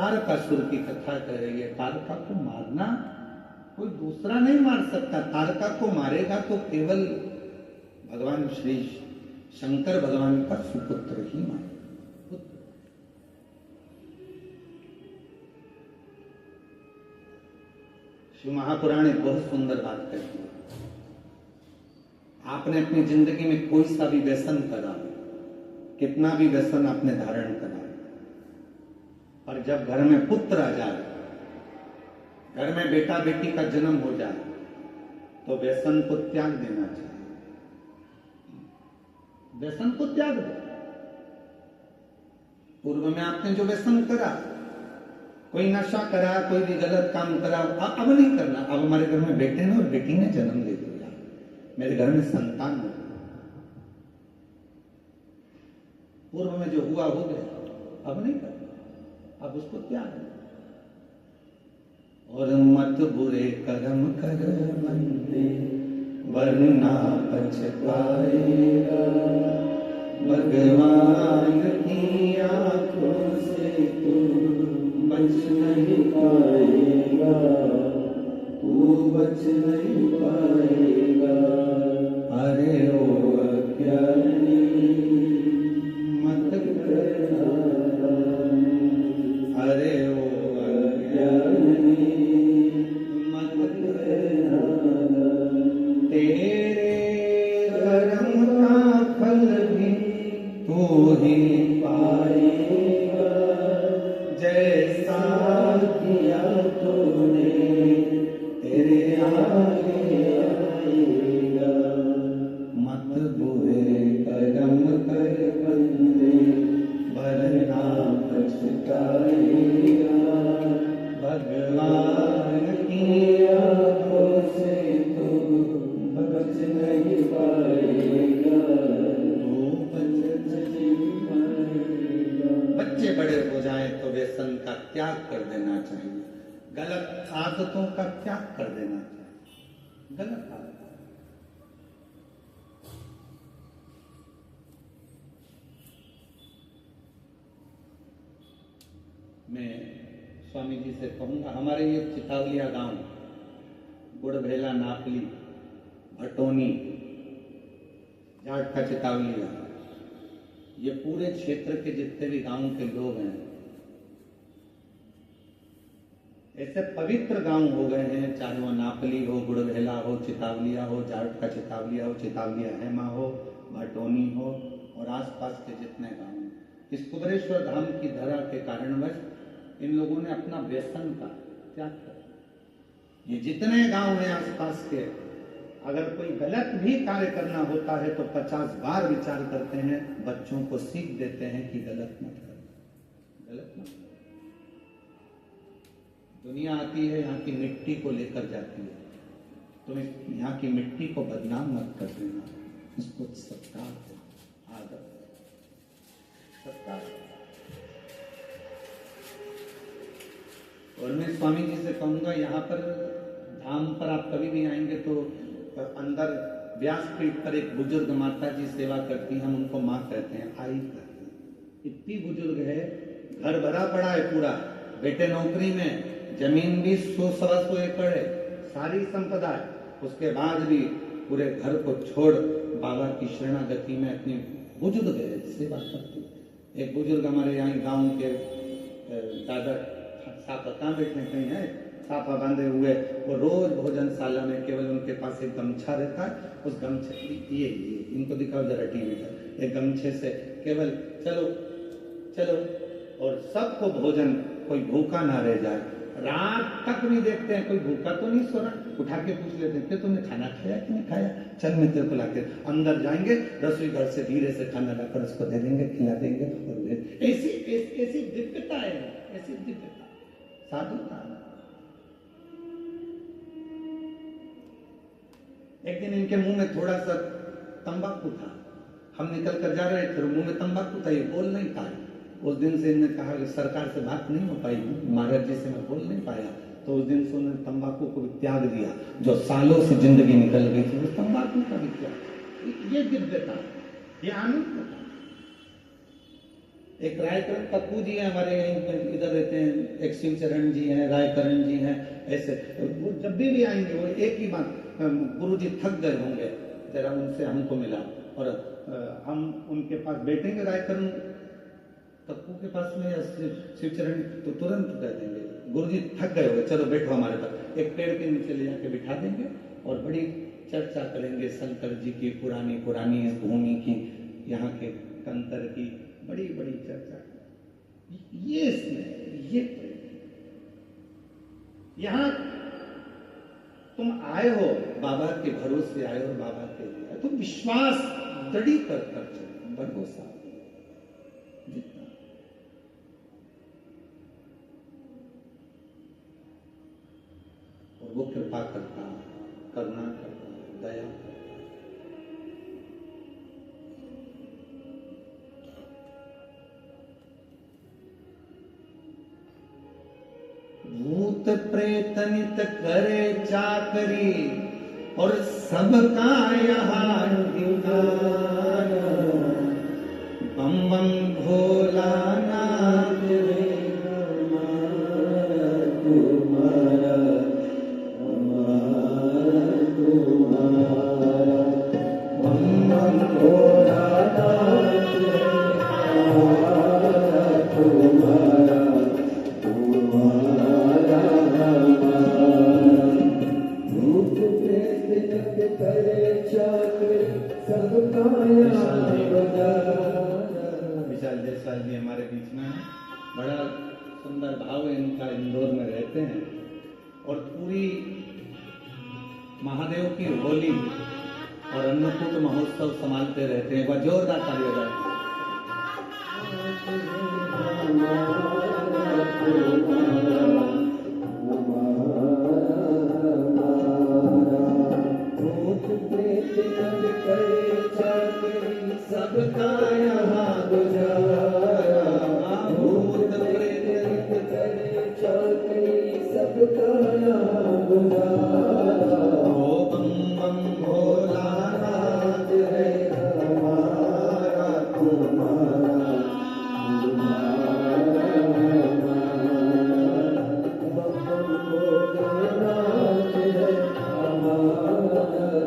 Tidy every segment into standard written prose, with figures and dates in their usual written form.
तारकासुर की कथा कह रही है। तारका को मारना कोई दूसरा नहीं मार सकता। तारका को मारेगा तो केवल भगवान श्री शंकर भगवान का सुपुत्र ही मारेगा। शिव महापुराण एक बहुत सुंदर बात कहती है। आपने अपनी जिंदगी में कोई सा भी व्यसन करा, कितना भी व्यसन आपने धारण करा, और जब घर में पुत्र आ जाए, घर में बेटा बेटी का जन्म हो जाए, तो व्यसन को त्याग देना चाहिए। व्यसन को त्याग दो। पूर्व में आपने जो व्यसन करा, कोई नशा करा, कोई भी गलत काम करा, अब नहीं करना। अब हमारे घर में बेटे ने और बेटी ने जन्म ले दिया, मेरे घर में संतान हो, पूर्व में जो हुआ हो गया, अब नहीं करना, अब उसको त्याग दो। और मत बुरे कर्म कर बंदे, वरना पछताएगा, भगवान की आंखों से तू बच नहीं पाएगा, तू बच नहीं पाएगा। अरे ओ अज्ञानी मत करना, अरे ओ अज्ञानी मत करना, तेरे कर्म का फल भी तू ही पाएगा, जैसा किया तूने तेरे आगे आएगा। मत बुरे कर्म कर बंदे, वरना पछताएगा, भगवान की आंखों से तू बच नहीं पाएगा, तू बच नहीं पाएगा। बच्चे बड़े हो जाएं तो व्यसन का त्याग कर देना चाहिए, गलत आदतों का त्याग कर देना चाहिए, गलत आदत। मैं स्वामी जी से कहूंगा, हमारे ये चितावलिया गांव, गुड़भेला, नापली, भटोनी, जाट का चितावलिया, ये पूरे क्षेत्र के जितने भी गांव के लोग हैं, ऐसे पवित्र गांव हो गए हैं, चाहे वो नापली हो, गुड़भेला हो, चितावलिया हो, जाट का चितावलिया हो, चितावलिया हेमा हो, भटोनी हो, और आसपास के जितने गांव हैं। इस कुबरेश्वर धाम की धरा के कारणवश इन लोगों ने अपना व्यसन का त्याग कर दिया। ये जितने गांव हैं आसपास के, अगर कोई गलत भी कार्य करना होता है तो 50 बार विचार करते हैं, बच्चों को सीख देते हैं कि गलत मत करो, गलत मत करो। दुनिया आती है, यहाँ की मिट्टी को लेकर जाती है, तुम यहाँ की मिट्टी को बदनाम मत कर देना, इसको सत्कार दो, आदर सत्कार। और मैं स्वामी जी से कहूंगा, यहाँ पर धाम पर आप कभी भी आएंगे तो अंदर व्यासपीठ पर एक बुजुर्ग माता जी सेवा करती हैं, हम उनको माँ कहते हैं, आई कहते हैं। इतनी बुजुर्ग है, घर भरा पड़ा है पूरा, बेटे नौकरी में, जमीन भी 100-125 एकड़ है, सारी संपदा है, उसके बाद भी पूरे घर को छोड़ बाबा की शरणागति में अपनी बुजुर्ग है सेवा करती। एक बुजुर्ग हमारे यहाँ गांव के दादा साफा बैठने कहीं है, साफा बांधे हुए, वो रोज भोजनशाला में केवल उनके पास एक गमछा रहता है, उस गमछे ये इनको दिखाओ जरा टीवी पर, एक गमछे से केवल चलो चलो, और सबको भोजन, कोई भूखा ना रह जाए। रात तक भी देखते हैं कोई भूखा तो नहीं सो रहा, उठा के पूछ लेते हैं तुमने खाना खाया कि नहीं खाया, चल मैं तेरे को लाके। अंदर जाएंगे, रसोई घर से धीरे से खाना लाकर उसको दे देंगे, खिला देंगे। और ऐसी दिव्यता है, ऐसी दिव्यता, साधुता। एक दिन इनके मुंह में थोड़ा सा तंबाकू था, हम निकल कर जा रहे थे, मुंह में तंबाकू था, ये बोल नहीं पाए। उस दिन से इन्होंने कहा कि सरकार से बात नहीं हो पाई, महाराज जी से मैं बोल नहीं पाया, तो उस दिन से उन्होंने तंबाकू को भी त्याग दिया। जो सालों से जिंदगी निकल गई थी, उस तंबाकू का भी त्याग। ये दिव्यता, ये आनंद। एक रायकरण पप्पू जी हैं हमारे यहीं पे, इधर रहते हैं, एक शिवचरण जी हैं, रायकरण जी हैं, ऐसे वो जब भी आएंगे वो एक ही बात, गुरु जी थक गए होंगे, जरा उनसे हमको मिला, और हम उनके पास बैठेंगे रायकरण पप्पू के पास में या शिवचरण, तो तुरंत कह देंगे गुरु जी थक गए होंगे, चलो बैठो हमारे पास, एक पेड़ के नीचे ले जाके बिठा देंगे और बड़ी चर्चा करेंगे शंकर जी की, पुरानी पुरानी इस भूमि की, यहाँ के कंकर की बड़ी बड़ी चर्चा। ये इसमें ये यहाँ तुम आए हो, बाबा के भरोसे आए हो, बाबा के लिए आए, तुम विश्वास दृढ़ी कर चलो, भरोसा जितना, और वो कृपा करता, करुणा करता, दया करता। भूत प्रेत नित करे चाकरी, और सबका यहाँ ठिकाना, बम बम भोला नाथ रे हमारा तुम्हारा, हमारा तुम्हारा, बम बम भोला नाथ रे हमारा तुम्हारा, विशाल जयसवाल जी हमारे बीच में है, बड़ा सुंदर भाव है इनका, इंदौर में रहते हैं और पूरी महादेव की होली और अन्नकूट महोत्सव संभालते रहते हैं। वह जोरदार तालियां। सबका यहाँ गुजारा, भूत प्रेत करे चाकरी, सबका यहाँ गुजारा, ओ बम बम भोला नाथ है हमारा तुम्हारा, तुम्हारा हमारा, बम बम भोला नाथ है हमारा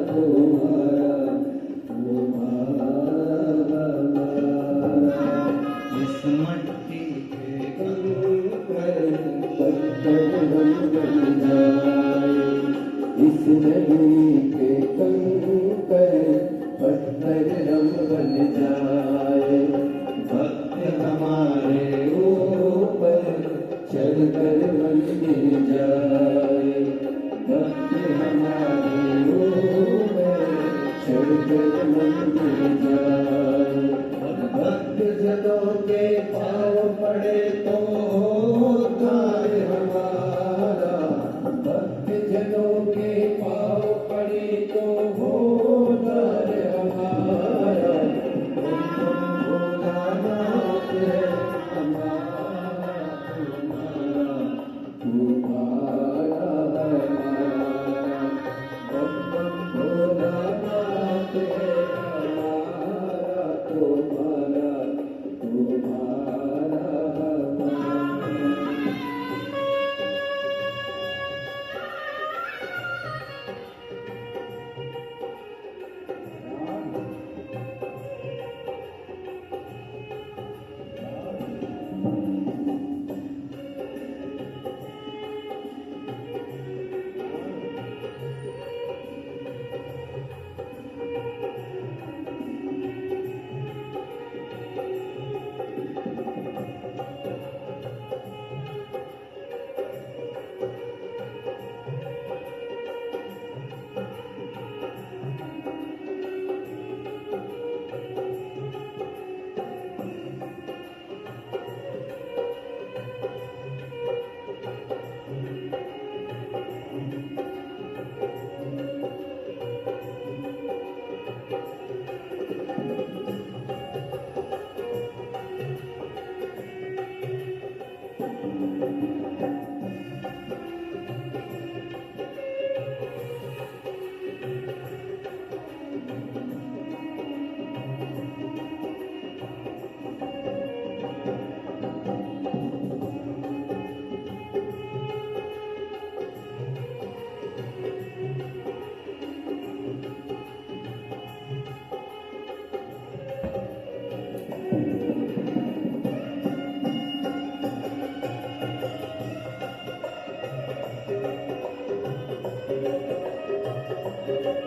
तुम्हारा, इस मट्टी के कंकर पत्थर बन जाए, इस नदी के कंकर पत्थर हम बन जाए, भक्त हमारे ऊपर चढ़कर बन जाए, भक्त हमारे ऊपर चढ़कर बन जाए, भक्त जनों के पाँव पड़े तो उद्धार हमारा, भक्त जनों